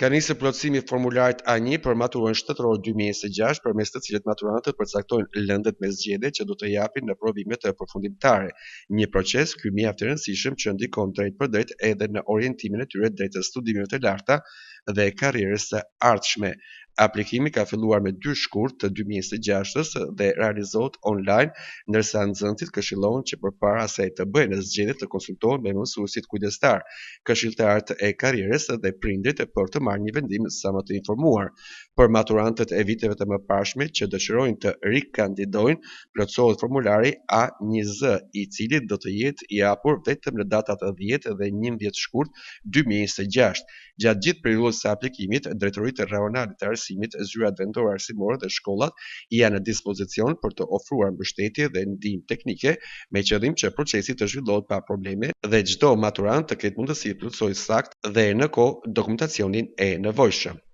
Ka nisur plotësimi i formularit A1 për maturën shtetërore 2026, përmes të cilit maturantët përcaktojnë lëndet me zgjedhje që do të japin në provimet përfundimtare. Një proces ky mjaft i rëndësishëm që ndikon drejtpërdrejt edhe në orientimin e tyre drejt studimeve të larta dhe karrierës së ardhshme. Aplikimi ka filluar me 2 shkurt të 2026-s dhe realizohet online, ndërsa nxënësit këshillohen që përpara se të bëjnë zgjedhje të konsultohen me mësuesit kujdestar, këshilltarët e karrierës dhe prindrit për të marrë një vendim sa më të informuar. Për maturantët e viteve të mëparshme që dëshirojnë të rikandidojnë, plotësohet formulari A1Z, i cili do të jetë i hapur vetëm në datat 10 dhe 11 shkurt 2026. Gjatë gjithë periudhës së aplikimit, drejtoritë rajonale të arsimit, zyrat vendore arsimore dhe shkollat janë në dispozicion për të ofruar mbështetje dhe ndihmë teknike, me qëllim që procesi të zhvillohet pa probleme dhe çdo maturant të ketë mundësi të plotësojë saktë dhe në kohë dokumentacionin e nevojshëm.